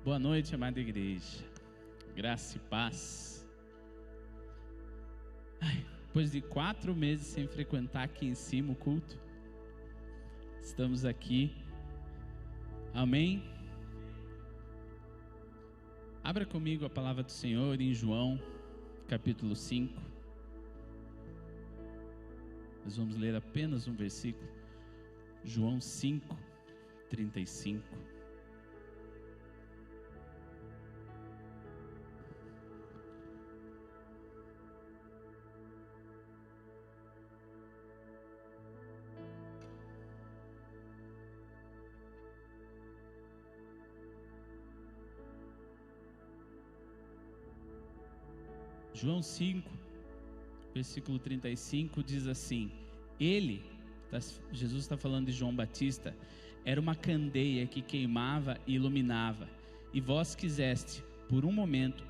Boa noite, amada igreja. Graça e paz. Depois de 4 meses sem frequentar aqui em cima o culto, estamos aqui. Amém? Abra comigo a palavra do Senhor em João, capítulo 5. Nós vamos ler apenas um versículo. João 5, 35. João 5, versículo 35 diz assim: Jesus está falando de João Batista, era uma candeia que queimava e iluminava, e vós quiseste, por um momento,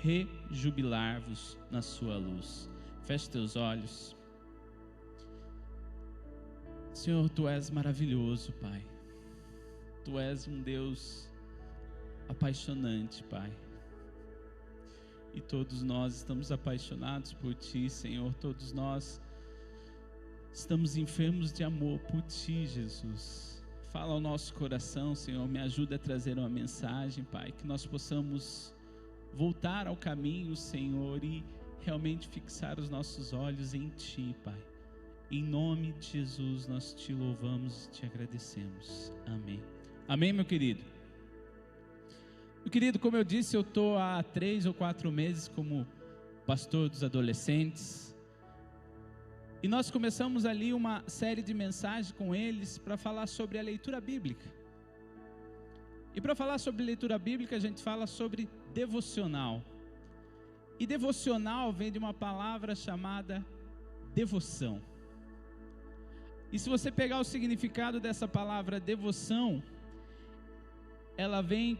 rejubilar-vos na sua luz. Feche teus olhos. Senhor, Tu és maravilhoso, Pai. Tu és um Deus apaixonante, Pai. E todos nós estamos apaixonados por Ti, Senhor. Todos nós estamos enfermos de amor por Ti, Jesus. Fala ao nosso coração, Senhor. Me ajuda a trazer uma mensagem, Pai. Que nós possamos voltar ao caminho, Senhor, e realmente fixar os nossos olhos em Ti, Pai. Em nome de Jesus, nós Te louvamos e Te agradecemos. Amém. Amém, meu querido? Meu querido, como eu disse, eu estou há 3 ou 4 meses como pastor dos adolescentes. E nós começamos ali uma série de mensagens com eles para falar sobre a leitura bíblica. E para falar sobre leitura bíblica, a gente fala sobre devocional. E devocional vem de uma palavra chamada devoção. E se você pegar o significado dessa palavra devoção, ela vem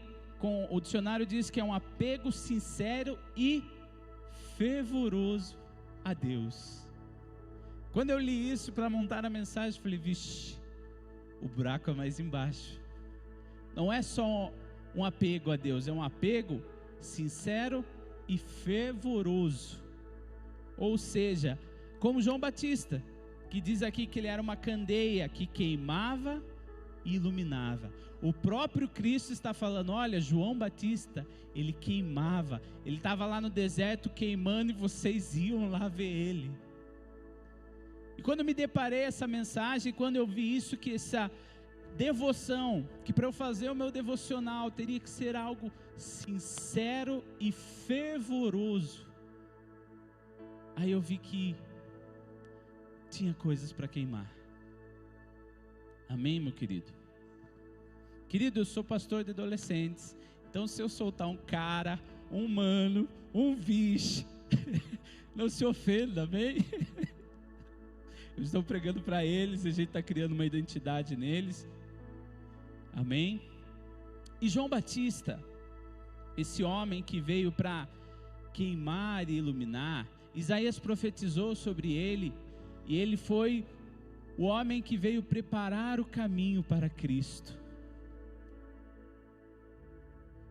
o dicionário diz que é um apego sincero e fervoroso a Deus. Quando eu li isso para montar a mensagem, falei, vixe, o buraco é mais embaixo. Não é só um apego a Deus, é um apego sincero e fervoroso. Ou seja, como João Batista, que diz aqui que ele era uma candeia que queimava e iluminava. O próprio Cristo está falando, olha, João Batista, ele queimava, ele estava lá no deserto queimando e vocês iam lá ver ele. E quando eu me deparei essa mensagem, quando eu vi isso, que essa devoção, que para eu fazer o meu devocional teria que ser algo sincero e fervoroso, aí eu vi que tinha coisas para queimar. Amém, meu querido? Querido, eu sou pastor de adolescentes. Então se eu soltar um cara, um mano, um bicho, não se ofenda, amém? Eu estou pregando para eles, a gente está criando uma identidade neles. Amém? E João Batista, esse homem que veio para queimar e iluminar, Isaías profetizou sobre ele, e ele foi o homem que veio preparar o caminho para Cristo.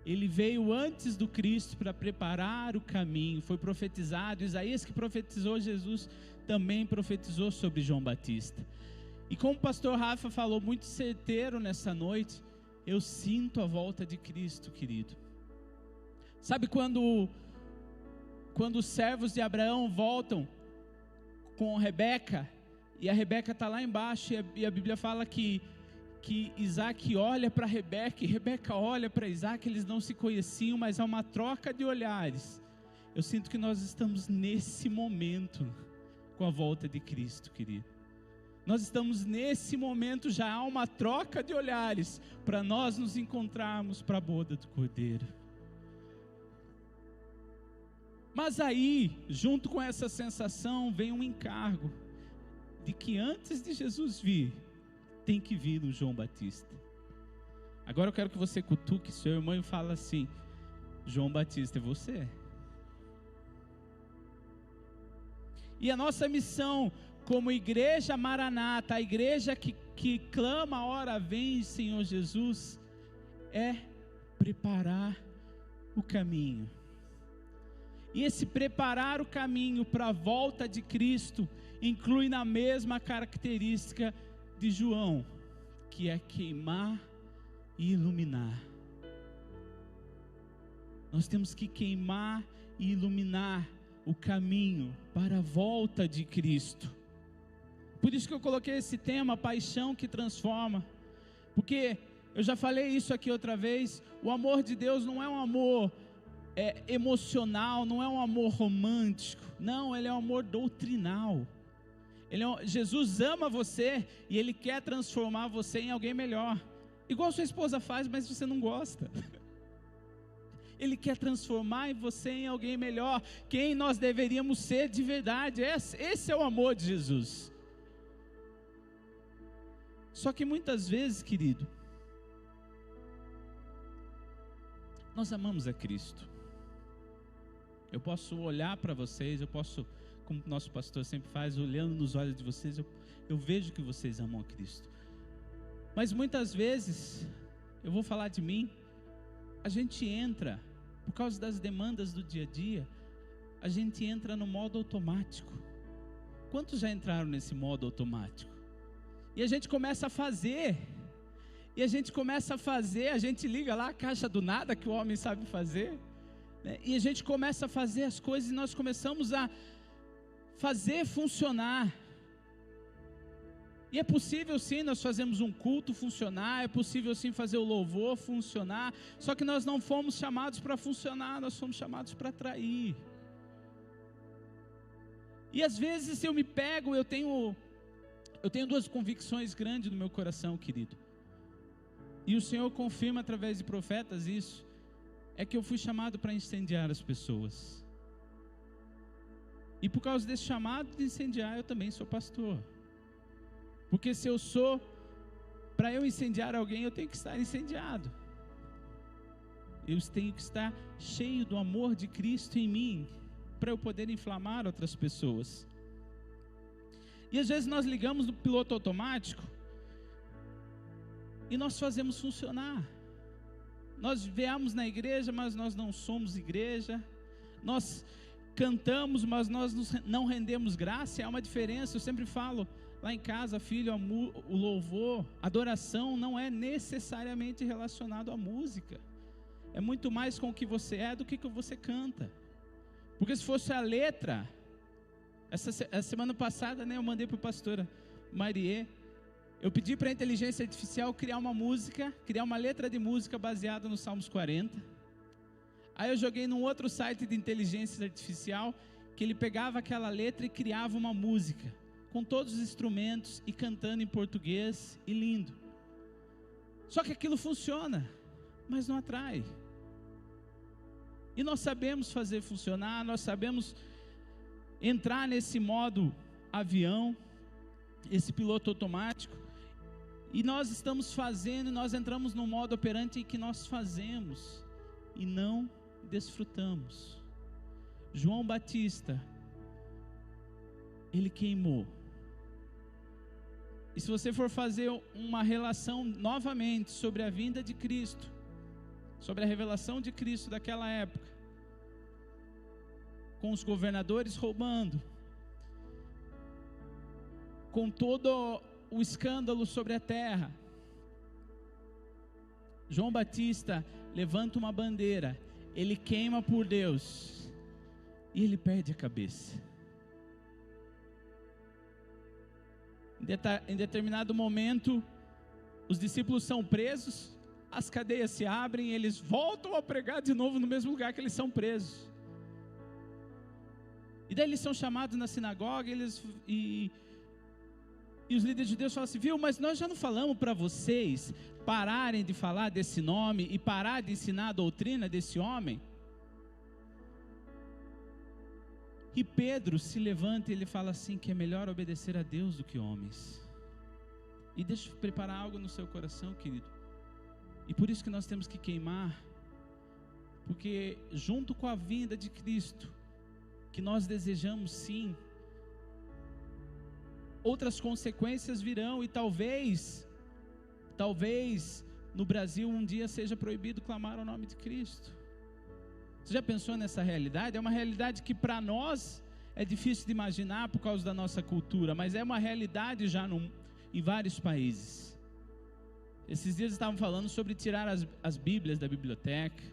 Ele veio antes do Cristo para preparar o caminho. Foi profetizado. Isaías, que profetizou Jesus, também profetizou sobre João Batista. E como o pastor Rafa falou muito certeiro nessa noite, eu sinto a volta de Cristo, querido. Sabe quando os servos de Abraão voltam com Rebeca, e a Rebeca está lá embaixo, e a Bíblia fala que Isaac olha para Rebeca, e Rebeca olha para Isaac, eles não se conheciam, mas há uma troca de olhares. Eu sinto que nós estamos nesse momento, com a volta de Cristo, querido. Nós estamos nesse momento, já há uma troca de olhares, para nós nos encontrarmos para a boda do Cordeiro. Mas aí, junto com essa sensação, vem um encargo, de que antes de Jesus vir, tem que vir o João Batista. Agora eu quero que você cutuque seu irmão e fale assim: João Batista é você. E a nossa missão como igreja Maranata, a igreja que clama, ora vem Senhor Jesus, é preparar o caminho. E esse preparar o caminho para a volta de Cristo inclui na mesma característica de João, que é queimar e iluminar. Nós temos que queimar e iluminar o caminho para a volta de Cristo. Por isso que eu coloquei esse tema, paixão que transforma. Porque eu já falei isso aqui outra vez, o amor de Deus não é um amor emocional, não é um amor romântico, não, ele é um amor doutrinal. Jesus ama você e Ele quer transformar você em alguém melhor, igual sua esposa faz, mas você não gosta. Ele quer transformar você em alguém melhor, quem nós deveríamos ser de verdade. Esse é o amor de Jesus. Só que muitas vezes, querido, nós amamos a Cristo. Eu posso olhar para vocês, eu posso, como o nosso pastor sempre faz, olhando nos olhos de vocês, eu vejo que vocês amam a Cristo. Mas muitas vezes, eu vou falar de mim, a gente entra, por causa das demandas do dia a dia, a gente entra no modo automático. Quantos já entraram nesse modo automático? E a gente começa a fazer, a gente liga lá a caixa do nada que o homem sabe fazer, né? E a gente começa a fazer as coisas e nós começamos a fazer funcionar. E é possível sim nós fazemos um culto funcionar, é possível sim fazer o louvor funcionar, só que nós não fomos chamados para funcionar, nós fomos chamados para atrair. E às vezes eu me pego, eu tenho duas convicções grandes no meu coração, querido, e o Senhor confirma através de profetas isso, é que eu fui chamado para incendiar as pessoas, e por causa desse chamado de incendiar, eu também sou pastor. Porque se eu sou, para eu incendiar alguém, eu tenho que estar incendiado. Eu tenho que estar cheio do amor de Cristo em mim, para eu poder inflamar outras pessoas. E às vezes nós ligamos no piloto automático, e nós fazemos funcionar. Nós viemos na igreja, mas nós não somos igreja. Nós cantamos, mas nós não rendemos graça. Há uma diferença, eu sempre falo, lá em casa, filho, o louvor, a adoração não é necessariamente relacionado à música. É muito mais com o que você é do que você canta. Porque se fosse a letra, essa semana passada, né, eu mandei para a pastora Marie, eu pedi para a inteligência artificial criar uma música, criar uma letra de música baseada no Salmos 40. Aí eu joguei num outro site de inteligência artificial, que ele pegava aquela letra e criava uma música, com todos os instrumentos e cantando em português e lindo. Só que aquilo funciona, mas não atrai. E nós sabemos fazer funcionar, nós sabemos entrar nesse modo avião, esse piloto automático, e nós estamos fazendo, e nós entramos no modo operante em que nós fazemos e não desfrutamos. João Batista, ele queimou. E se você for fazer uma relação novamente sobre a vinda de Cristo, sobre a revelação de Cristo daquela época, com os governadores roubando, com todo o escândalo sobre a terra, João Batista levanta uma bandeira, ele queima por Deus, e ele perde a cabeça. Em determinado momento, os discípulos são presos, as cadeias se abrem, eles voltam a pregar de novo no mesmo lugar que eles são presos. E daí eles são chamados na sinagoga, e os líderes judeus falam assim, viu, mas nós já não falamos para vocês pararem de falar desse nome e parar de ensinar a doutrina desse homem? E Pedro se levanta e ele fala assim, que é melhor obedecer a Deus do que homens. E deixa eu preparar algo no seu coração, querido. E por isso que nós temos que queimar, porque junto com a vinda de Cristo, que nós desejamos sim, outras consequências virão, e talvez no Brasil um dia seja proibido clamar o nome de Cristo. Você já pensou nessa realidade? É uma realidade que para nós é difícil de imaginar por causa da nossa cultura, mas é uma realidade já em vários países. Esses dias estavam falando sobre tirar as Bíblias da biblioteca.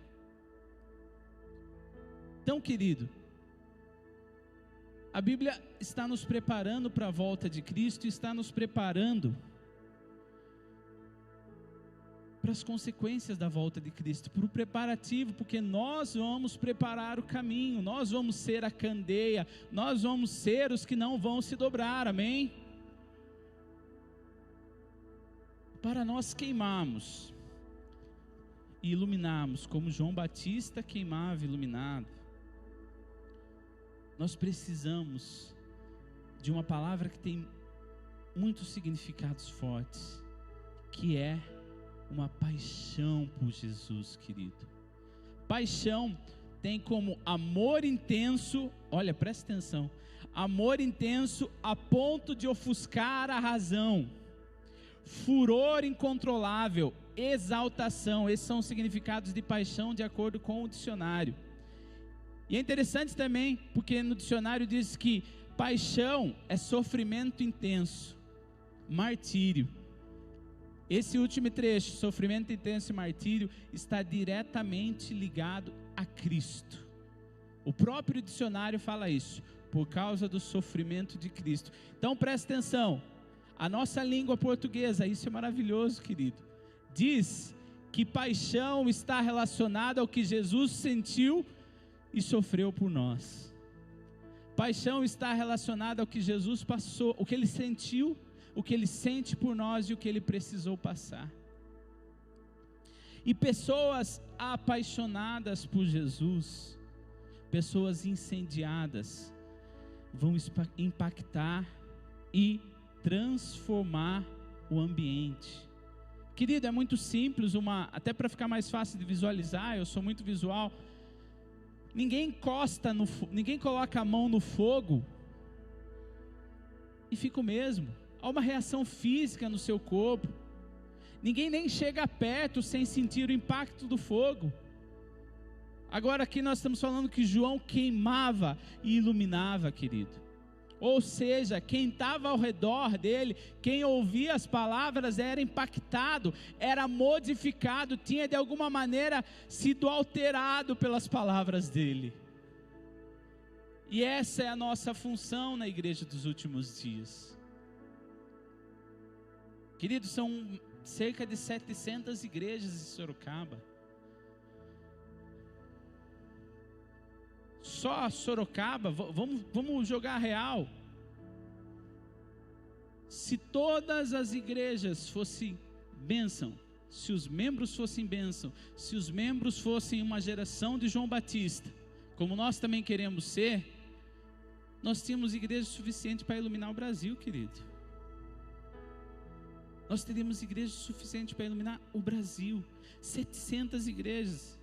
Então, querido, a Bíblia está nos preparando para a volta de Cristo, está nos preparando para as consequências da volta de Cristo, para o preparativo, porque nós vamos preparar o caminho, nós vamos ser a candeia, nós vamos ser os que não vão se dobrar, amém? Para nós queimarmos e iluminarmos, como João Batista queimava iluminado, nós precisamos de uma palavra que tem muitos significados fortes, que é uma paixão por Jesus, querido. Paixão tem como amor intenso, olha, presta atenção, amor intenso a ponto de ofuscar a razão, furor incontrolável, exaltação. Esses são os significados de paixão de acordo com o dicionário. E é interessante também, porque no dicionário diz que paixão é sofrimento intenso, martírio. Esse último trecho, sofrimento intenso e martírio, está diretamente ligado a Cristo. O próprio dicionário fala isso, por causa do sofrimento de Cristo. Então presta atenção, a nossa língua portuguesa, isso é maravilhoso, querido, diz que paixão está relacionada ao que Jesus sentiu e sofreu por nós. Paixão está relacionada ao que Jesus passou, o que Ele sentiu, o que Ele sente por nós e o que Ele precisou passar. E pessoas apaixonadas por Jesus, pessoas incendiadas, vão impactar e transformar o ambiente. Querido, é muito simples, até para ficar mais fácil de visualizar, eu sou muito visual. Ninguém coloca a mão no fogo e fica o mesmo. Há uma reação física no seu corpo. Ninguém nem chega perto sem sentir o impacto do fogo. Agora aqui nós estamos falando que João queimava e iluminava, querido. Ou seja, quem estava ao redor dele, quem ouvia as palavras era impactado, era modificado, tinha de alguma maneira sido alterado pelas palavras dele. E essa é a nossa função na igreja dos últimos dias. Queridos, são cerca de 700 igrejas em Sorocaba. Só Sorocaba, vamos jogar real. Se todas as igrejas fossem bênção, se os membros fossem bênção, se os membros fossem uma geração de João Batista, como nós também queremos ser, nós tínhamos igreja suficiente para iluminar o Brasil, querido. Nós teríamos igreja suficiente para iluminar o Brasil, 700 igrejas.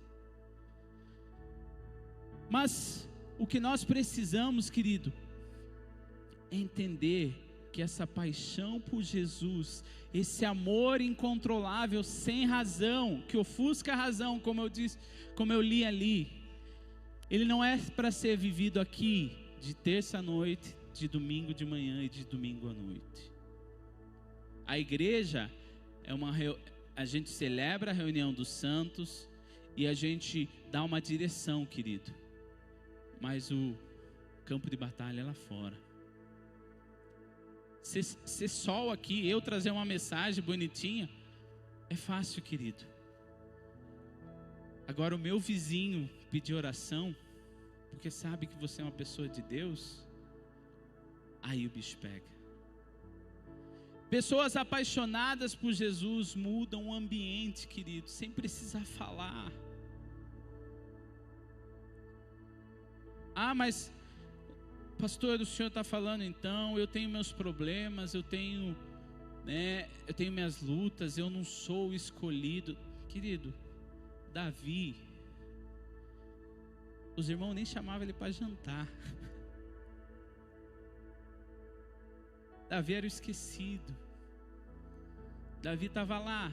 Mas o que nós precisamos, querido, é entender que essa paixão por Jesus, esse amor incontrolável, sem razão, que ofusca a razão, como eu disse, como eu li ali, ele não é para ser vivido aqui de terça à noite, de domingo de manhã e de domingo à noite. A igreja a gente celebra a reunião dos santos e a gente dá uma direção, querido. Mas o campo de batalha é lá fora. Ser sol aqui, eu trazer uma mensagem bonitinha, é fácil, querido. Agora o meu vizinho pedir oração, porque sabe que você é uma pessoa de Deus, aí o bicho pega. Pessoas apaixonadas por Jesus mudam o ambiente, querido, sem precisar falar. Ah, mas pastor, o senhor está falando então, eu tenho meus problemas, eu tenho minhas lutas, eu não sou o escolhido. Querido, Davi, os irmãos nem chamavam ele para jantar. Davi era o esquecido. Davi estava lá,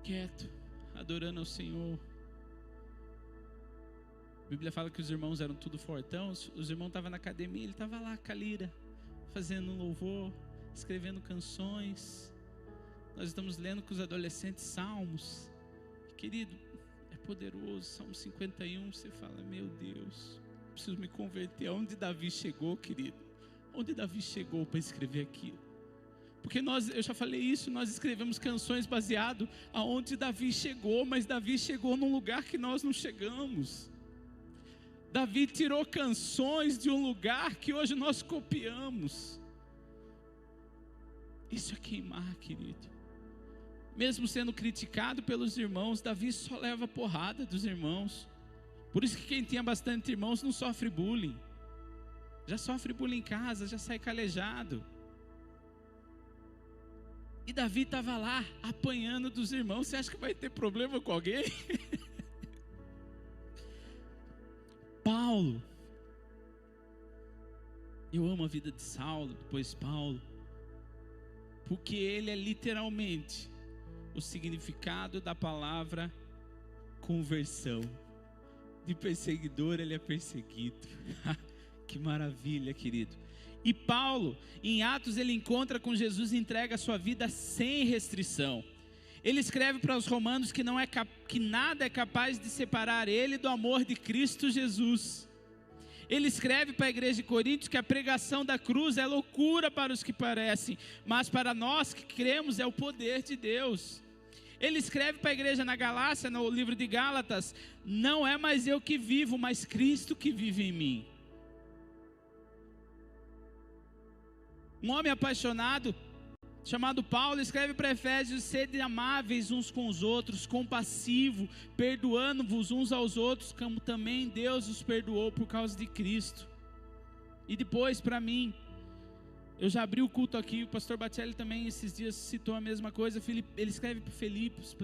quieto, adorando ao Senhor. A Bíblia fala que os irmãos eram tudo fortão. Os irmãos estavam na academia, ele estava lá com a lira, fazendo um louvor, escrevendo canções. Nós estamos lendo com os adolescentes salmos. Querido, é poderoso. Salmo 51, você fala, meu Deus, preciso me converter. Aonde Davi chegou, querido? Onde Davi chegou para escrever aquilo? Porque eu já falei isso, nós escrevemos canções baseado aonde Davi chegou, mas Davi chegou num lugar que nós não chegamos. Davi tirou canções de um lugar que hoje nós copiamos. Isso é queimar, querido. Mesmo sendo criticado pelos irmãos, Davi só leva porrada dos irmãos. Por isso que quem tinha bastante irmãos não sofre bullying. Já sofre bullying em casa, já sai calejado. E Davi estava lá, apanhando dos irmãos. Você acha que vai ter problema com alguém? Paulo. Eu amo a vida de Saulo, depois Paulo. Porque ele é literalmente o significado da palavra conversão. De perseguidor ele é perseguido. Que maravilha, querido. E Paulo, em Atos, ele encontra com Jesus e entrega a sua vida sem restrição. Ele escreve para os romanos que nada é capaz de separar ele do amor de Cristo Jesus. Ele escreve para a igreja de Coríntios que a pregação da cruz é loucura para os que parecem, mas para nós que cremos é o poder de Deus. Ele escreve para a igreja na Galácia, no livro de Gálatas, não é mais eu que vivo, mas Cristo que vive em mim. Um homem apaixonado, chamado Paulo, escreve para Efésios, sede amáveis uns com os outros, compassivo, perdoando-vos uns aos outros, como também Deus os perdoou por causa de Cristo. E depois, para mim, eu já abri o culto aqui, o pastor Batelli também esses dias citou a mesma coisa. Ele escreve para Filipos,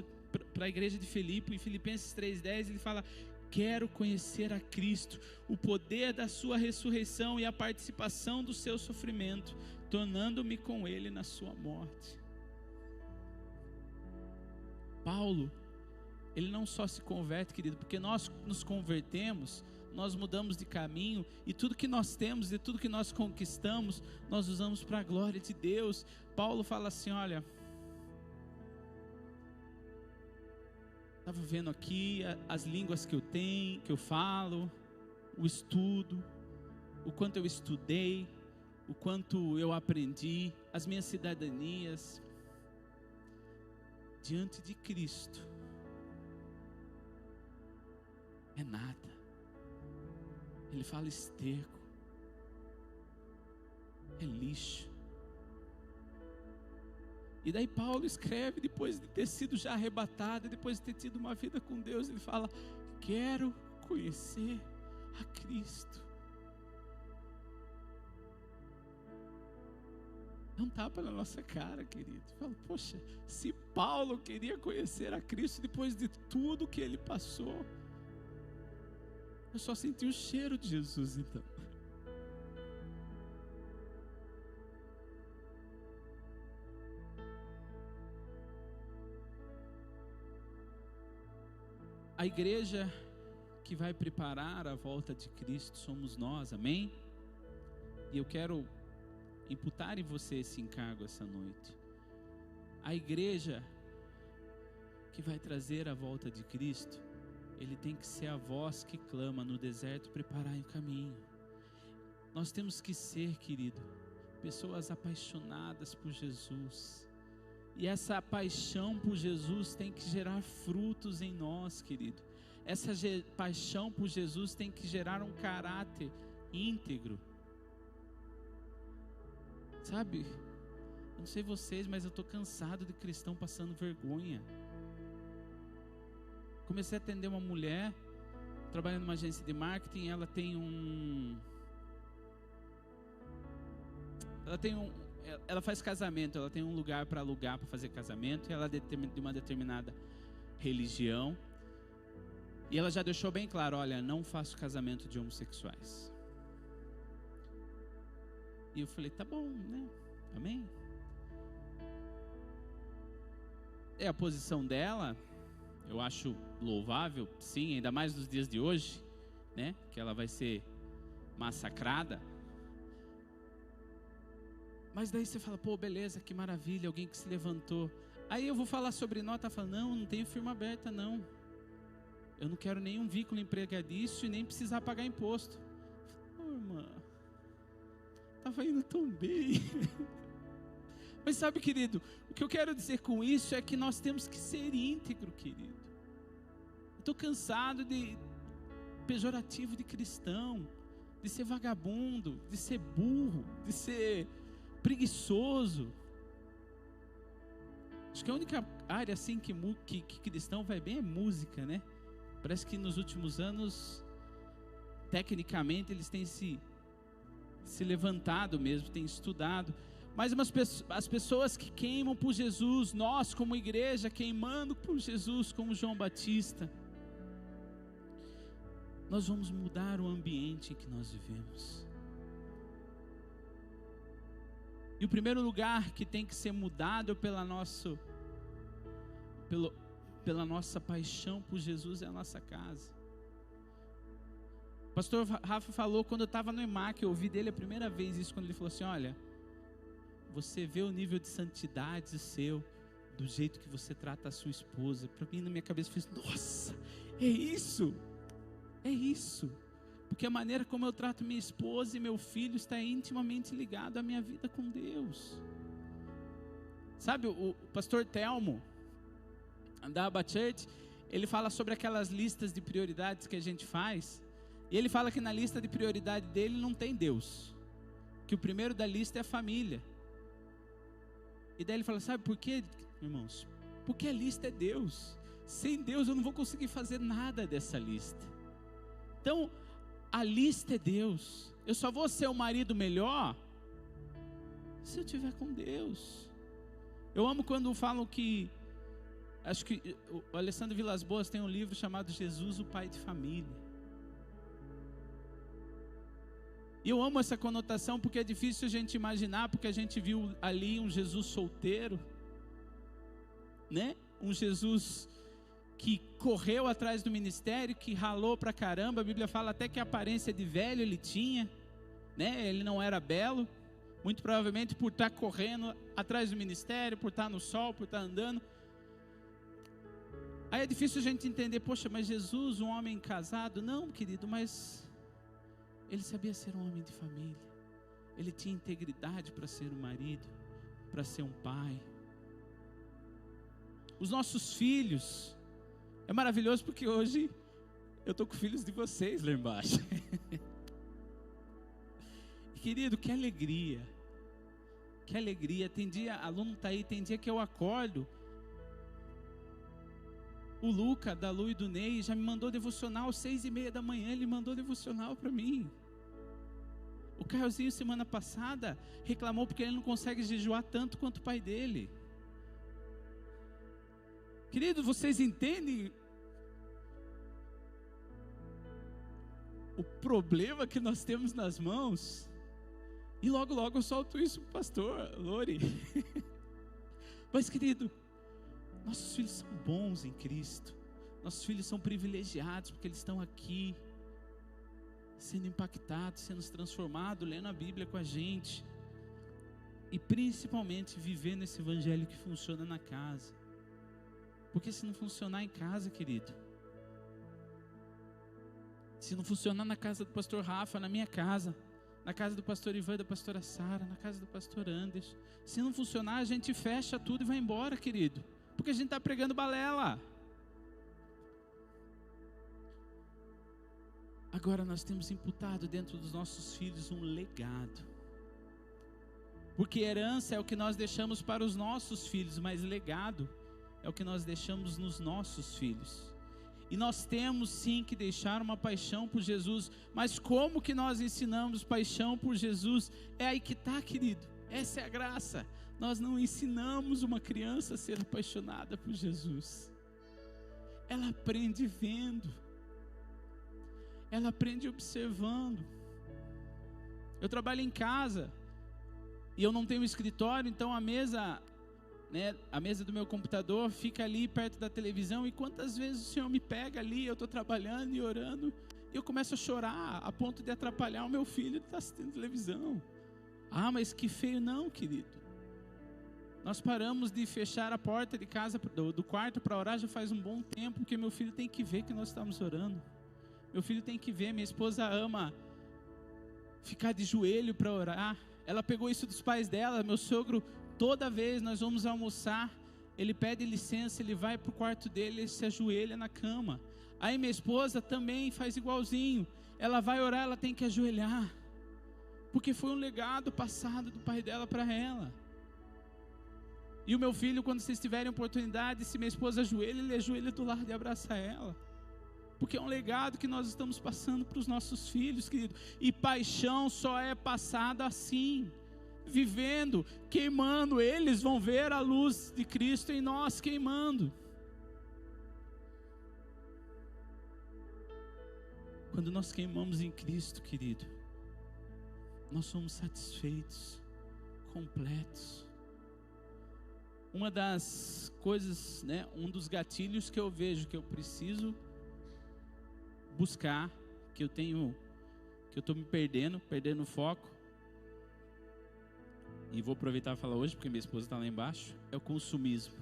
para a igreja de Filipe, em Filipenses 3,10, ele fala: quero conhecer a Cristo, o poder da sua ressurreição e a participação do seu sofrimento, tornando-me com ele na sua morte. Paulo, ele não só se converte, querido, porque nós nos convertemos, nós mudamos de caminho, e tudo que nós temos e tudo que nós conquistamos, nós usamos para a glória de Deus. Paulo fala assim, olha, estava vendo aqui as línguas que eu tenho, que eu falo, o estudo, o quanto eu estudei, o quanto eu aprendi, as minhas cidadanias, diante de Cristo, é nada. Ele fala esterco, é lixo. E daí Paulo escreve, depois de ter sido já arrebatado, depois de ter tido uma vida com Deus, ele fala, quero conhecer a Cristo. É um tapa na nossa cara, querido. Fala, poxa, se Paulo queria conhecer a Cristo depois de tudo que ele passou, eu só senti o cheiro de Jesus então. A igreja que vai preparar a volta de Cristo somos nós, amém? E eu quero imputar em você esse encargo essa noite. A igreja que vai trazer a volta de Cristo, ele tem que ser a voz que clama no deserto, preparai o caminho. Nós temos que ser, querido, pessoas apaixonadas por Jesus. E essa paixão por Jesus tem que gerar frutos em nós, querido. Essa paixão por Jesus tem que gerar um caráter íntegro. Sabe, eu não sei vocês, mas eu estou cansado de cristão passando vergonha. Comecei a atender uma mulher, trabalhando numa agência de marketing, ela faz casamento, ela tem um lugar para alugar para fazer casamento, e ela é de uma determinada religião, e ela já deixou bem claro, olha, não faço casamento de homossexuais. E eu falei, tá bom, né? Amém? a posição dela, eu acho louvável, sim, ainda mais nos dias de hoje, né? Que ela vai ser massacrada. Mas daí você fala, pô, beleza, que maravilha, alguém que se levantou. Aí eu vou falar sobre nós, tá falando, não tenho firma aberta, não. Eu não quero nenhum vínculo empregadício e nem precisar pagar imposto. Pô, irmã, estava indo tão bem. Mas sabe, querido, o que eu quero dizer com isso é que nós temos que ser íntegro, querido. Eu estou cansado de pejorativo de cristão, de ser vagabundo, de ser burro, de ser preguiçoso. Acho que a única área assim que cristão vai bem é música, né? Parece que nos últimos anos, tecnicamente, eles têm se levantado mesmo, têm estudado. Mas as pessoas que queimam por Jesus, nós como igreja queimando por Jesus, como João Batista, nós vamos mudar o ambiente em que nós vivemos. E o primeiro lugar que tem que ser mudado pela nossa paixão por Jesus é a nossa casa. O pastor Rafa falou, quando eu estava no EMAC, eu ouvi dele a primeira vez isso, quando ele falou assim, olha, você vê o nível de santidade seu, do jeito que você trata a sua esposa. Para mim, na minha cabeça, eu fiz, nossa, é isso, porque a maneira como eu trato minha esposa e meu filho está intimamente ligado à minha vida com Deus. Sabe, o pastor Telmo, da Abba Church, ele fala sobre aquelas listas de prioridades que a gente faz, e ele fala que na lista de prioridade dele não tem Deus, que o primeiro da lista é a família. E daí ele fala, sabe por quê, irmãos? Porque a lista é Deus. Sem Deus eu não vou conseguir fazer nada dessa lista. Então, a lista é Deus. Eu só vou ser o marido melhor se eu estiver com Deus. Eu amo quando falam que, acho que o Alessandro Vilas Boas tem um livro chamado Jesus, o Pai de Família. E eu amo essa conotação porque é difícil a gente imaginar, porque a gente viu ali um Jesus solteiro, né? Um Jesus que correu atrás do ministério, que ralou pra caramba. A Bíblia fala até que a aparência de velho ele tinha, né? Ele não era belo, muito provavelmente por estar correndo atrás do ministério, por estar no sol, por estar andando. Aí é difícil a gente entender, poxa, mas Jesus, um homem casado? Não, querido, mas ele sabia ser um homem de família. Ele tinha integridade para ser um marido, para ser um pai. Os nossos filhos, é maravilhoso porque hoje eu estou com filhos de vocês lá embaixo. Querido, que alegria. Que alegria. Tem dia, aluno está aí, tem dia que eu acordo. O Luca, da Lu e do Ney, já me mandou devocional às 6:30 da manhã, ele mandou devocional para mim. O Carlzinho, semana passada, reclamou porque ele não consegue jejuar tanto quanto o pai dele. Querido, vocês entendem o problema que nós temos nas mãos? E logo, logo eu solto isso para o pastor Lori. Mas, querido, nossos filhos são bons em Cristo. Nossos filhos são privilegiados porque eles estão aqui, sendo impactados, sendo transformados, lendo a Bíblia com a gente. E principalmente vivendo esse evangelho que funciona na casa. Porque se não funcionar em casa, querido, se não funcionar na casa do pastor Rafa, na minha casa, na casa do pastor Ivan e da pastora Sara, na casa do pastor Anderson, se não funcionar, a gente fecha tudo e vai embora, querido. Porque a gente está pregando balela. Agora nós temos imputado dentro dos nossos filhos um legado. Porque herança é o que nós deixamos para os nossos filhos, mas legado é o que nós deixamos nos nossos filhos. E nós temos sim que deixar uma paixão por Jesus. Mas como que nós ensinamos paixão por Jesus? É aí que está, querido. Essa é a graça. Nós não ensinamos uma criança a ser apaixonada por Jesus. Ela aprende vendo. Ela aprende observando. Eu trabalho em casa e eu não tenho escritório, então a mesa né, a mesa do meu computador fica ali perto da televisão, e quantas vezes o Senhor me pega ali, eu estou trabalhando e orando, e eu começo a chorar a ponto de atrapalhar o meu filho de estar assistindo televisão. Ah, mas que feio. Não, querido. Nós paramos de fechar a porta de casa, do quarto para orar já faz um bom tempo, porque meu filho tem que ver que nós estamos orando. Meu filho tem que ver, minha esposa ama ficar de joelho para orar. Ela pegou isso dos pais dela. Meu sogro, toda vez nós vamos almoçar, ele pede licença, ele vai para o quarto dele, ele se ajoelha na cama. Aí minha esposa também faz igualzinho. Ela vai orar, ela tem que ajoelhar, porque foi um legado passado do pai dela para ela. E o meu filho, quando vocês tiverem oportunidade, se minha esposa ajoelha, ele ajoelha do lado e abraça ela. Porque é um legado que nós estamos passando para os nossos filhos, querido. E paixão só é passada assim, vivendo, queimando. Eles vão ver a luz de Cristo em nós queimando. Quando nós queimamos em Cristo, querido, nós somos satisfeitos, completos. Uma das coisas, né, um dos gatilhos que eu vejo que eu preciso buscar, que eu estou me perdendo o foco, e vou aproveitar e falar hoje, porque minha esposa está lá embaixo, é o consumismo.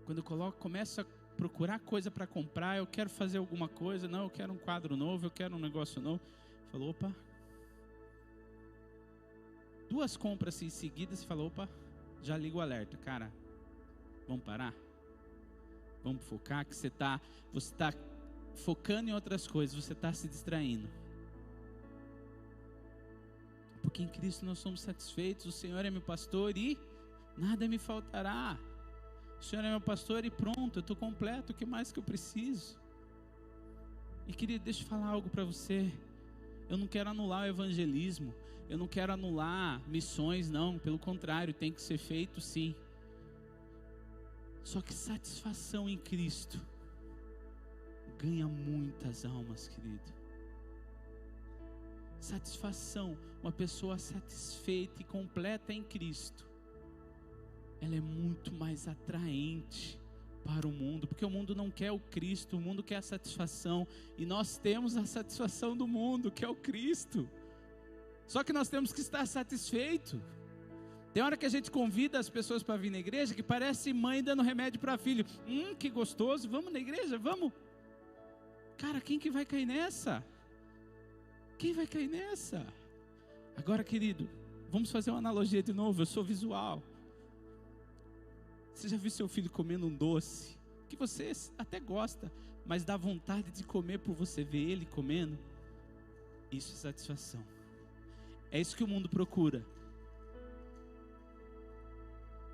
Quando eu começo a procurar coisa para comprar, eu quero fazer alguma coisa, não, eu quero um quadro novo, eu quero um negócio novo, falou, opa, 2 compras assim, seguidas, falou, opa, já liga o alerta, cara, vamos parar? Vamos focar, que você está focando em outras coisas, você está se distraindo. Porque em Cristo nós somos satisfeitos. O Senhor é meu pastor e nada me faltará. O Senhor é meu pastor e pronto, eu estou completo. O que mais que eu preciso? E querido, deixa eu falar algo para você. Eu não quero anular o evangelismo, eu não quero anular missões, não. Pelo contrário, tem que ser feito sim. Só que satisfação em Cristo ganha muitas almas, querido. Satisfação, uma pessoa satisfeita e completa em Cristo, ela é muito mais atraente para o mundo, porque o mundo não quer o Cristo, o mundo quer a satisfação, e nós temos a satisfação do mundo, que é o Cristo. Só que nós temos que estar satisfeito. Tem hora que a gente convida as pessoas para vir na igreja, que parece mãe dando remédio para filho. Que gostoso, vamos na igreja, vamos. Cara, quem que vai cair nessa? Quem vai cair nessa? Agora, querido, vamos fazer uma analogia de novo. Eu sou visual. Você já viu seu filho comendo um doce que você até gosta, mas dá vontade de comer por você ver ele comendo? Isso é satisfação. É isso que o mundo procura.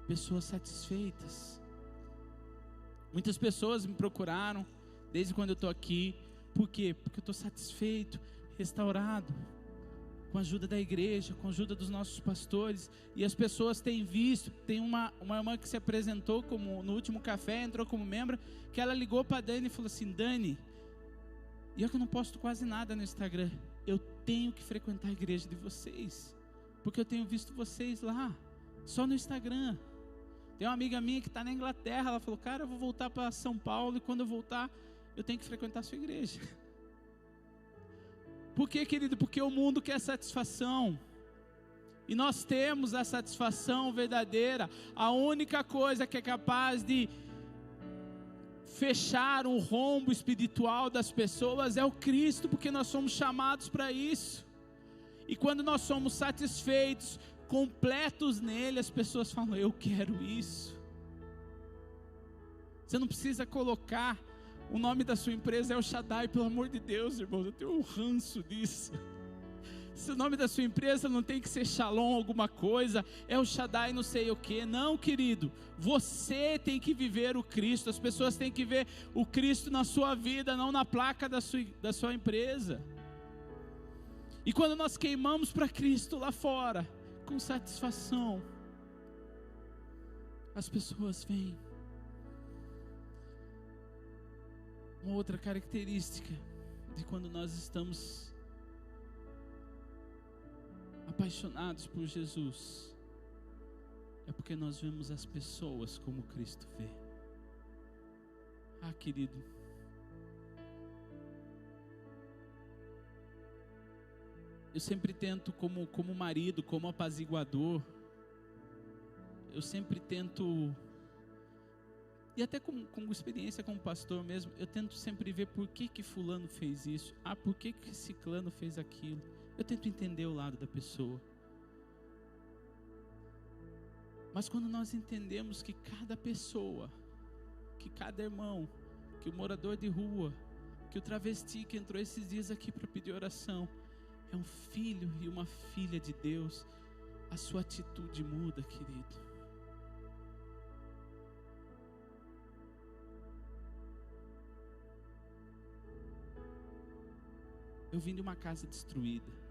Pessoas satisfeitas. Muitas pessoas me procuraram desde quando eu estou aqui. Por quê? Porque eu estou satisfeito, restaurado, com a ajuda da igreja, com a ajuda dos nossos pastores. E as pessoas têm visto. Tem uma irmã que se apresentou no último café, entrou como membro, que ela ligou para a Dani e falou assim: Dani, e eu que não posto quase nada no Instagram, eu tenho que frequentar a igreja de vocês, porque eu tenho visto vocês lá, só no Instagram. Tem uma amiga minha que está na Inglaterra, ela falou: cara, eu vou voltar para São Paulo, e quando eu voltar, eu tenho que frequentar a sua igreja. Por quê, querido? Porque o mundo quer satisfação, e nós temos a satisfação verdadeira. A única coisa que é capaz de fechar um rombo espiritual das pessoas é o Cristo, porque nós somos chamados para isso. E quando nós somos satisfeitos, completos nele, as pessoas falam: eu quero isso. Você não precisa colocar o nome da sua empresa El Shaddai, pelo amor de Deus, irmão, eu tenho um ranço disso. Se o nome da sua empresa não tem que ser Shalom alguma coisa, El Shaddai não sei o que. Não, querido, você tem que viver o Cristo. As pessoas têm que ver o Cristo na sua vida, não na placa da sua empresa. E quando nós queimamos para Cristo lá fora, com satisfação, as pessoas vêm. Uma outra característica de quando nós estamos apaixonados por Jesus é porque nós vemos as pessoas como Cristo vê. Ah, querido, eu sempre tento, como marido, como apaziguador, eu sempre tento, e até com experiência como pastor mesmo, eu tento sempre ver por que fulano fez isso, por que ciclano fez aquilo. Eu tento entender o lado da pessoa. Mas quando nós entendemos que cada pessoa, que cada irmão, que o morador de rua, que o travesti que entrou esses dias aqui para pedir oração, é um filho e uma filha de Deus, a sua atitude muda, querido. Eu vim de uma casa destruída.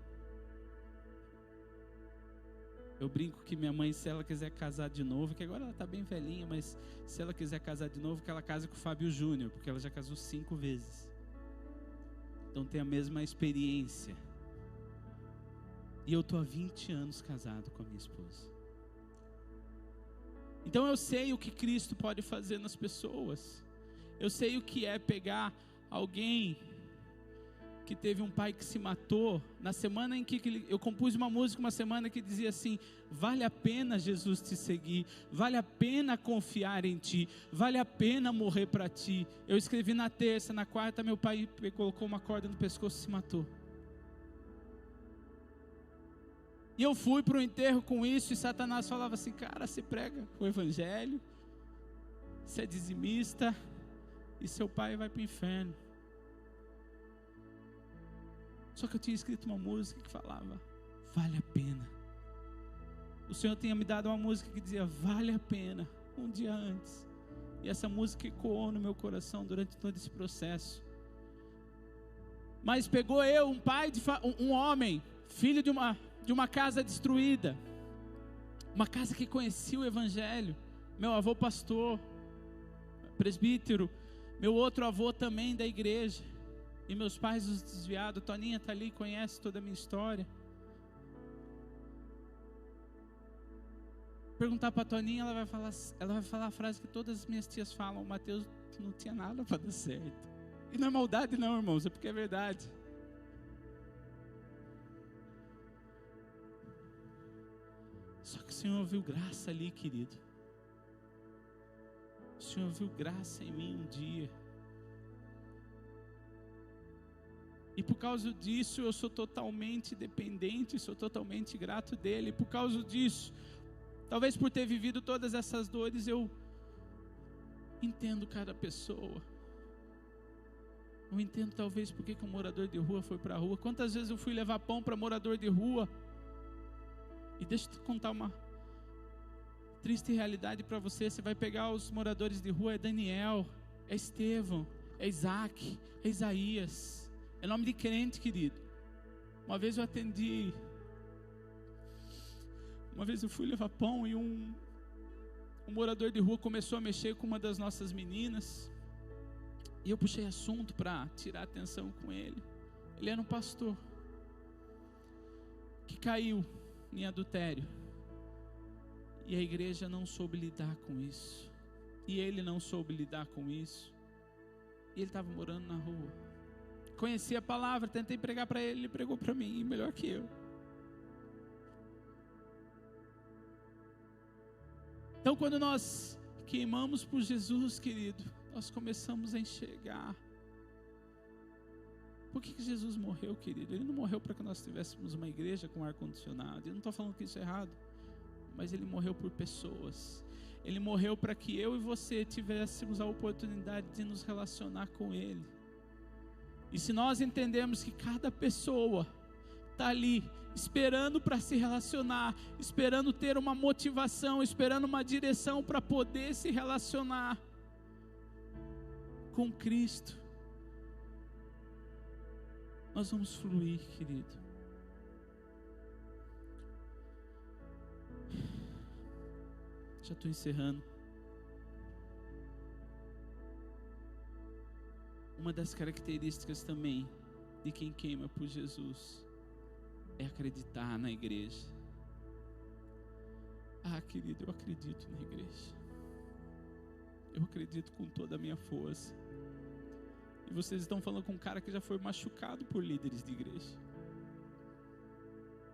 Eu brinco que minha mãe, se ela quiser casar de novo, que agora ela está bem velhinha, mas se ela quiser casar de novo, que ela case com o Fábio Júnior, porque ela já casou 5 vezes. Então tem a mesma experiência. E eu estou há 20 anos casado com a minha esposa. Então eu sei o que Cristo pode fazer nas pessoas. Eu sei o que é pegar alguém que teve um pai que se matou, na semana em que eu compus uma música, uma semana que dizia assim: vale a pena, Jesus, te seguir, vale a pena confiar em ti, vale a pena morrer para ti. Eu escrevi na terça, na quarta meu pai colocou uma corda no pescoço e se matou. E eu fui para o enterro com isso, e Satanás falava assim: cara, você prega o evangelho, você é dizimista, e seu pai vai para o inferno. Só que eu tinha escrito uma música que falava: vale a pena. O Senhor tinha me dado uma música que dizia: vale a pena, um dia antes. E essa música ecoou no meu coração durante todo esse processo. Mas pegou eu, um pai, um homem, filho de uma casa destruída, uma casa que conhecia o evangelho, meu avô pastor, presbítero, meu outro avô também da igreja, e meus pais os desviados. Toninha está ali, conhece toda a minha história. Perguntar para a Toninha, ela vai falar a frase que todas as minhas tias falam: o Mateus não tinha nada para dar certo. E não é maldade não, irmãos, é porque é verdade. Só que o Senhor viu graça ali, querido. O Senhor viu graça em mim um dia. E por causa disso eu sou totalmente dependente, sou totalmente grato dele. Por causa disso, talvez por ter vivido todas essas dores, eu entendo cada pessoa. Eu entendo talvez por que um morador de rua foi para a rua. Quantas vezes eu fui levar pão para morador de rua. E deixa eu te contar uma triste realidade para você. Você vai pegar os moradores de rua: é Daniel, é Estevão, é Isaac, é Isaías. É nome de crente, querido. Uma vez eu fui levar pão e um morador de rua começou a mexer com uma das nossas meninas. E eu puxei assunto para tirar atenção com ele. Ele era um pastor que caiu em adultério. E a igreja não soube lidar com isso. E ele não soube lidar com isso. E ele estava morando na rua. Conheci a palavra, tentei pregar para ele pregou para mim, melhor que eu. Então, quando nós queimamos por Jesus, querido, nós começamos a enxergar. Por que Jesus morreu, querido? Ele não morreu para que nós tivéssemos uma igreja com ar-condicionado. Eu não estou falando que isso é errado, mas ele morreu por pessoas. Ele morreu para que eu e você tivéssemos a oportunidade de nos relacionar com ele. E se nós entendemos que cada pessoa está ali esperando para se relacionar, esperando ter uma motivação, esperando uma direção para poder se relacionar com Cristo, nós vamos fluir, querido. Já estou encerrando. Uma das características também de quem queima por Jesus é acreditar na igreja. Querido, eu acredito na igreja. Eu acredito com toda a minha força. E vocês estão falando com um cara que já foi machucado por líderes de igreja.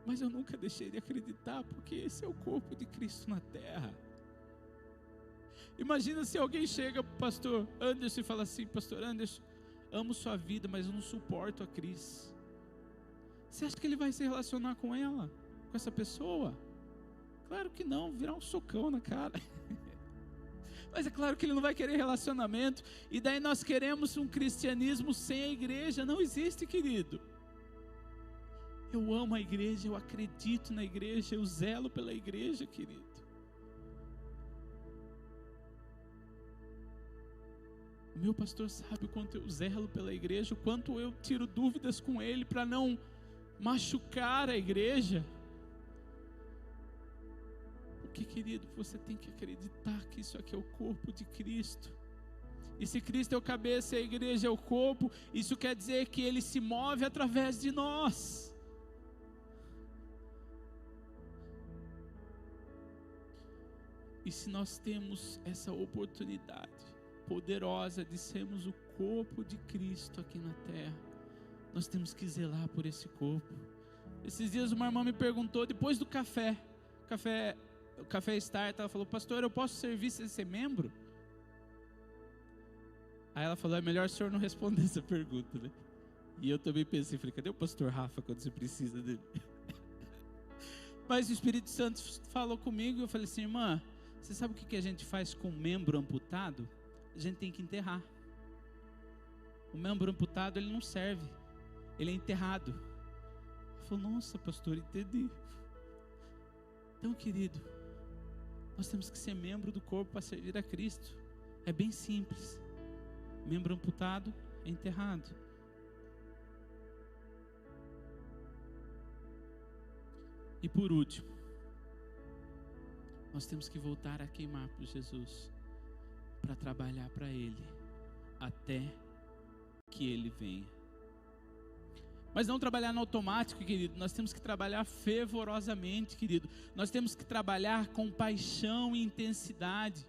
Mas eu nunca deixei de acreditar, porque esse é o corpo de Cristo na terra. Imagina se alguém chega para o pastor Anderson e fala assim: pastor Anderson, amo sua vida, mas eu não suporto a Cris. Você acha que ele vai se relacionar com ela? Com essa pessoa? Claro que não, virar um socão na cara. Mas é claro que ele não vai querer relacionamento. E daí nós queremos um cristianismo sem a igreja. Não existe, querido. Eu amo a igreja, eu acredito na igreja, eu zelo pela igreja, querido. O meu pastor sabe o quanto eu zelo pela igreja, o quanto eu tiro dúvidas com ele para não machucar a igreja. Porque, querido, você tem que acreditar que isso aqui é o corpo de Cristo. E se Cristo é o cabeça e a igreja é o corpo, isso quer dizer que Ele se move através de nós. E se nós temos essa oportunidade poderosa de sermos o corpo de Cristo aqui na terra, nós temos que zelar por esse corpo. Esses dias uma irmã me perguntou, depois do o Café Start, ela falou: pastor, eu posso servir sem ser membro? Aí ela falou: é melhor o senhor não responder essa pergunta, né? E eu também pensei, falei: cadê o pastor Rafa quando você precisa dele? Mas o Espírito Santo falou comigo e eu falei assim: irmã, você sabe o que a gente faz com um membro amputado? A gente tem que enterrar. O membro amputado, ele não serve, ele é enterrado. Ela falou: nossa, pastor, entendi. Então, querido, nós temos que ser membro do corpo para servir a Cristo. É bem simples. Membro amputado é enterrado. E por último, nós temos que voltar a queimar por Jesus, para trabalhar para Ele, até que Ele venha. Mas não trabalhar no automático, querido. Nós temos que trabalhar fervorosamente, querido. Nós temos que trabalhar com paixão e intensidade.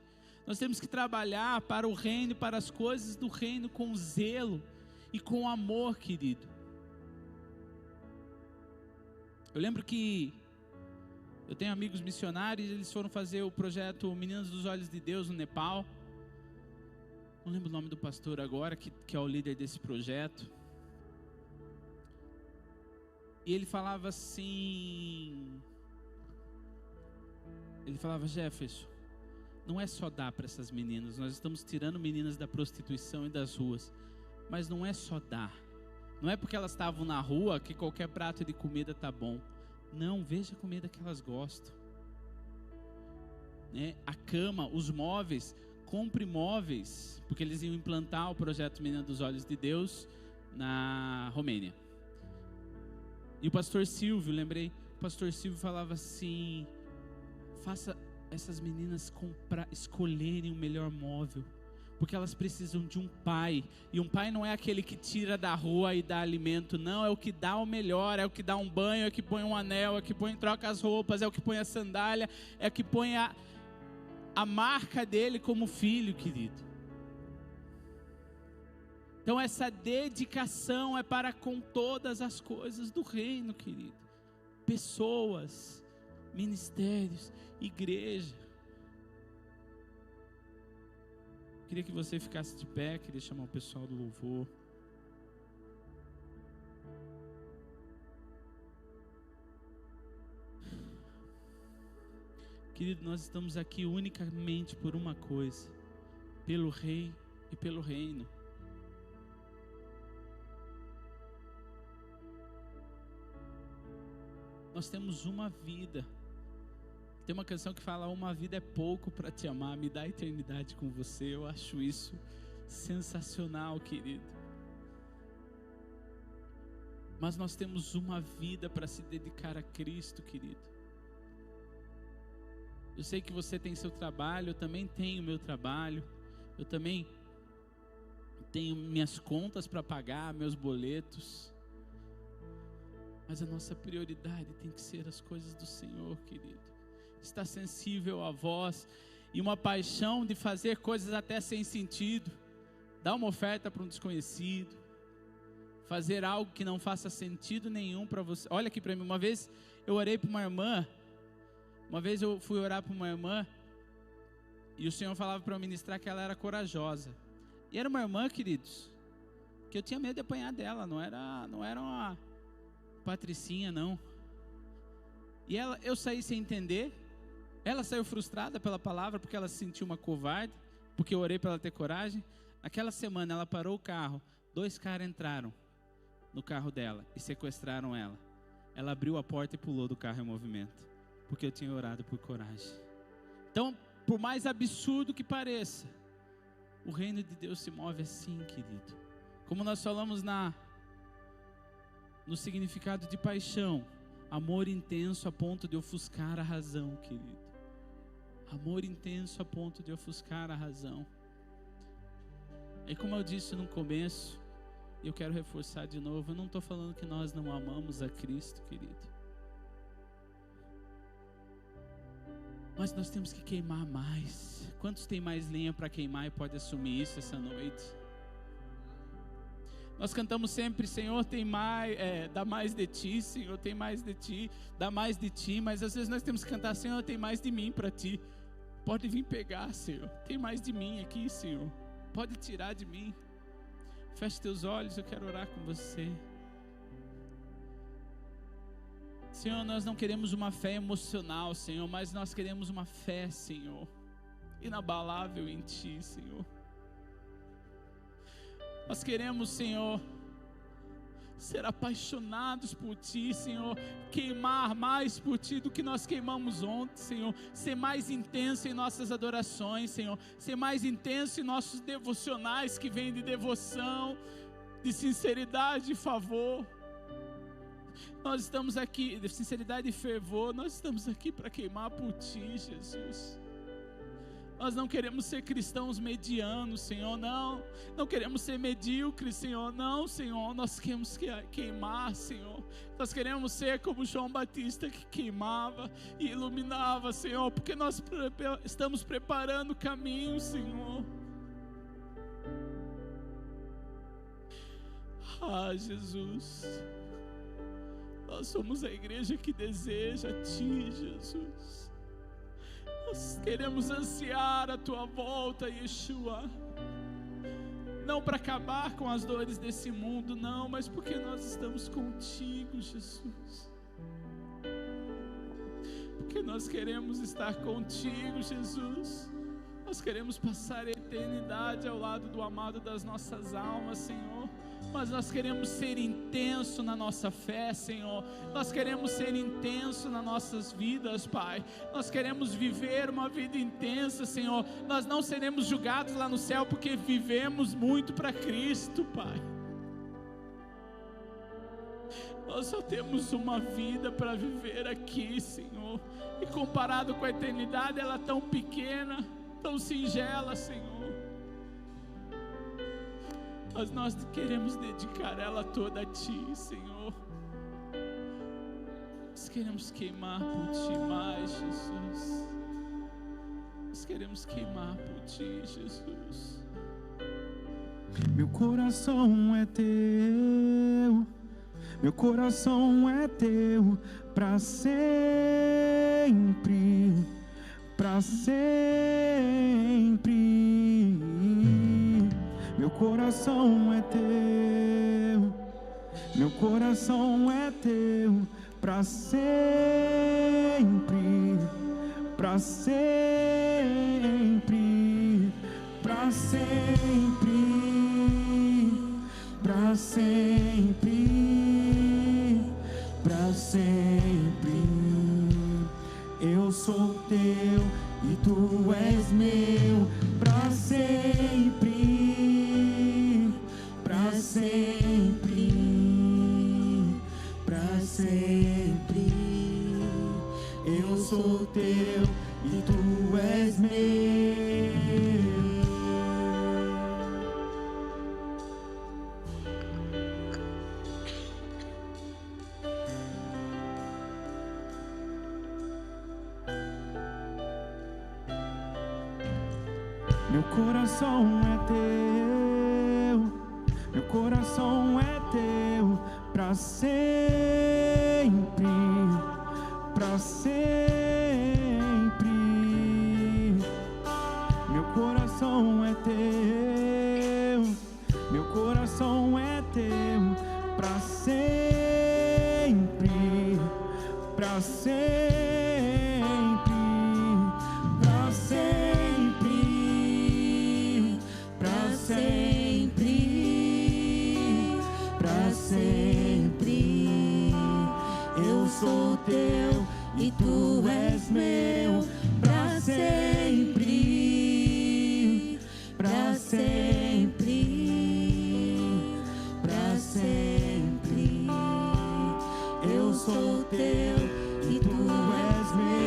Nós temos que trabalhar para o reino, para as coisas do reino, com zelo e com amor, querido. Eu lembro que eu tenho amigos missionários, eles foram fazer o projeto Meninas dos Olhos de Deus no Nepal. Não lembro o nome do pastor agora, que é o líder desse projeto. E ele falava assim, Jefferson, não é só dar para essas meninas, nós estamos tirando meninas da prostituição e das ruas, mas não é só dar, não é porque elas estavam na rua que qualquer prato de comida tá bom, não, veja a comida que elas gostam, né? A cama, os móveis, compre móveis, porque eles iam implantar o projeto Menina dos Olhos de Deus na Romênia. E o pastor Silvio, lembrei, o pastor Silvio falava assim: faça essas meninas escolherem o melhor móvel, porque elas precisam de um pai, e um pai não é aquele que tira da rua e dá alimento, não, é o que dá o melhor, é o que dá um banho, é o que põe um anel, é o que troca as roupas, é o que põe a sandália, é o que põe a marca dele como filho, querido. Então essa dedicação é para com todas as coisas do reino, querido. Pessoas, ministérios, igreja. Queria que você ficasse de pé, queria chamar o pessoal do louvor. Querido, nós estamos aqui unicamente por uma coisa: pelo Rei e pelo reino. Nós temos uma vida. Tem uma canção que fala: uma vida é pouco para te amar, me dá a eternidade com você. Eu acho isso sensacional, querido. Mas nós temos uma vida para se dedicar a Cristo, querido. Eu sei que você tem seu trabalho, eu também tenho meu trabalho, eu também tenho minhas contas para pagar, meus boletos. Mas a nossa prioridade tem que ser as coisas do Senhor, querido. estar sensível à voz, e uma paixão de fazer coisas até sem sentido, dar uma oferta para um desconhecido, fazer algo que não faça sentido nenhum para você. Olha aqui para mim, uma vez eu orei para uma irmã, fui orar para uma irmã, e o Senhor falava para eu ministrar que ela era corajosa, e era uma irmã, queridos, que eu tinha medo de apanhar dela, não era uma patricinha não, e eu saí sem entender, ela saiu frustrada pela palavra, porque ela se sentiu uma covarde, porque eu orei para ela ter coragem. Aquela semana ela parou o carro, 2 caras entraram no carro dela e sequestraram ela. Ela abriu a porta e pulou do carro em movimento, porque eu tinha orado por coragem. Então, por mais absurdo que pareça, o reino de Deus se move assim, querido. Como nós falamos no significado de paixão, amor intenso a ponto de ofuscar a razão, querido. Amor intenso a ponto de ofuscar a razão. E como eu disse no começo, e eu quero reforçar de novo, eu não estou falando que nós não amamos a Cristo, querido. Mas nós temos que queimar mais. Quantos tem mais lenha para queimar e pode assumir isso essa noite? Nós cantamos sempre, Senhor, tem mais, dá mais de Ti, Senhor, tem mais de Ti, dá mais de Ti, mas às vezes nós temos que cantar, Senhor, tem mais de mim para Ti. Pode vir pegar, Senhor, tem mais de mim aqui, Senhor, pode tirar de mim. Feche teus olhos, eu quero orar com você. Senhor, nós não queremos uma fé emocional, Senhor, mas nós queremos uma fé, Senhor, inabalável em Ti, Senhor. Nós queremos, Senhor, ser apaixonados por Ti, Senhor, queimar mais por Ti do que nós queimamos ontem, Senhor, ser mais intenso em nossas adorações, Senhor, ser mais intenso em nossos devocionais que vêm de devoção, de sinceridade e favor. Nós estamos aqui, de sinceridade e fervor, nós estamos aqui para queimar por Ti, Jesus. Nós não queremos ser cristãos medianos, Senhor, não queremos ser medíocres, Senhor, não, Senhor, nós queremos queimar, Senhor, nós queremos ser como João Batista, que queimava e iluminava, Senhor, porque nós estamos preparando o caminho, Senhor. Ah, Jesus, nós somos a igreja que deseja a Ti, Jesus. Nós queremos ansiar a Tua volta, Yeshua, não para acabar com as dores desse mundo, não, mas porque nós estamos contigo, Jesus, porque nós queremos estar contigo, Jesus, nós queremos passar a eternidade ao lado do amado das nossas almas, Senhor. Mas nós queremos ser intenso na nossa fé, Senhor. Nós queremos ser intenso nas nossas vidas, Pai. Nós queremos viver uma vida intensa, Senhor. Nós não seremos julgados lá no céu porque vivemos muito para Cristo, Pai. Nós só temos uma vida para viver aqui, Senhor. E comparado com a eternidade, ela é tão pequena, tão singela, Senhor. Mas nós queremos dedicar ela toda a Ti, Senhor. Nós queremos queimar por Ti mais, Jesus. Nós queremos queimar por Ti, Jesus. Meu coração é Teu, meu coração é Teu, para sempre, para sempre. Meu coração é Teu, meu coração é Teu, para sempre, para sempre, para sempre, para sempre, para sempre. Eu sou Teu e Tu és meu, para sempre. Para sempre, para sempre, eu sou Teu e Tu és meu. Meu coração é teu, meu coração é teu, pra sempre, pra sempre. Meu coração é teu, meu coração é teu, pra sempre, pra sempre, pra sempre, pra sempre, pra sempre. Eu sou teu e tu és meu, pra sempre, pra sempre, pra sempre. Eu sou teu e tu és meu.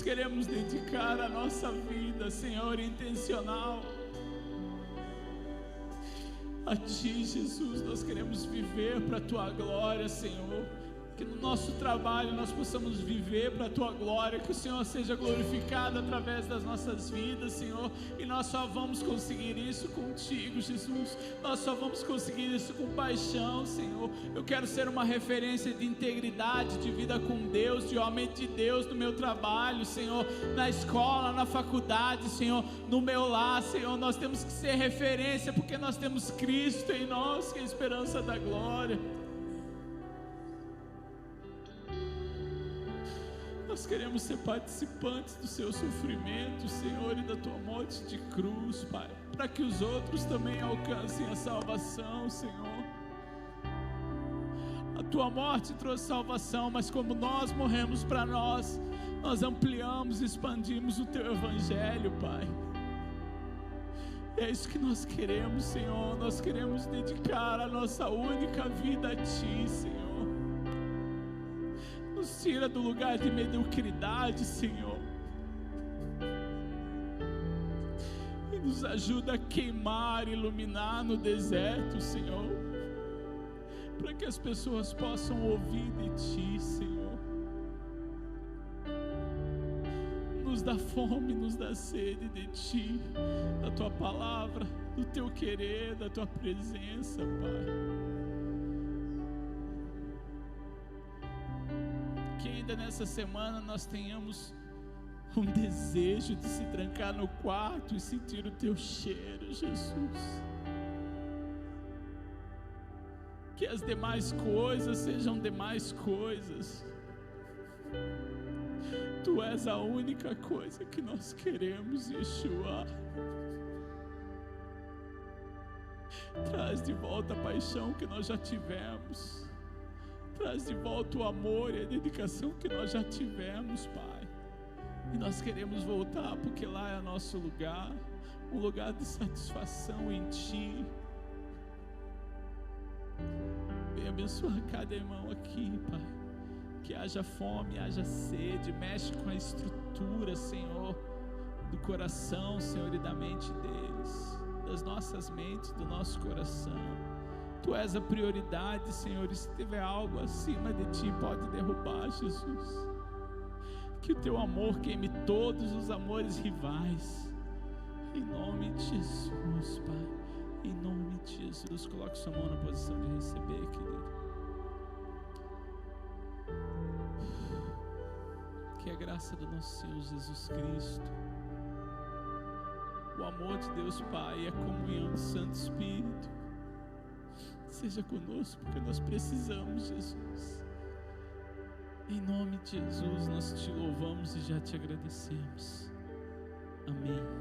Queremos dedicar a nossa vida, Senhor, intencional a Ti, Jesus. Nós queremos viver para a Tua glória, Senhor. Que no nosso trabalho nós possamos viver para a Tua glória, que o Senhor seja glorificado através das nossas vidas, Senhor. E nós só vamos conseguir isso contigo, Jesus. Nós só vamos conseguir isso com paixão, Senhor. Eu quero ser uma referência de integridade, de vida com Deus, de homem de Deus no meu trabalho, Senhor, na escola, na faculdade, Senhor, no meu lar, Senhor. Nós temos que ser referência porque nós temos Cristo em nós, que é a esperança da glória. Nós queremos ser participantes do seu sofrimento, Senhor, e da tua morte de cruz, Pai, para que os outros também alcancem a salvação, Senhor. A tua morte trouxe salvação, mas como nós morremos para nós, nós ampliamos e expandimos o teu evangelho, Pai. E é isso que nós queremos, Senhor. Nós queremos dedicar a nossa única vida a Ti, Senhor. Nos tira do lugar de mediocridade, Senhor, e nos ajuda a queimar, iluminar no deserto, Senhor, para que as pessoas possam ouvir de Ti, Senhor. Nos dá fome, nos dá sede de Ti, da Tua palavra, do Teu querer, da Tua presença, Pai. Que ainda nessa semana nós tenhamos um desejo de se trancar no quarto e sentir o Teu cheiro, Jesus. Que as demais coisas sejam demais coisas. Tu és a única coisa que nós queremos, Yeshua. Traz de volta a paixão que nós já tivemos. Traz de volta o amor e a dedicação que nós já tivemos, Pai. E nós queremos voltar, porque lá é nosso lugar, um lugar de satisfação em Ti. Vem abençoar cada irmão aqui, Pai. Que haja fome, haja sede, mexe com a estrutura, Senhor, do coração, Senhor, e da mente deles, das nossas mentes, do nosso coração. Tu és a prioridade, Senhor, e se tiver algo acima de Ti, pode derrubar, Jesus. Que o Teu amor queime todos os amores rivais, em nome de Jesus, Pai, em nome de Jesus. Coloque sua mão na posição de receber, querido. Que a graça do nosso Senhor Jesus Cristo, o amor de Deus Pai e a comunhão do Santo Espírito seja conosco, porque nós precisamos, Jesus. Em nome de Jesus, nós te louvamos e já te agradecemos. Amém.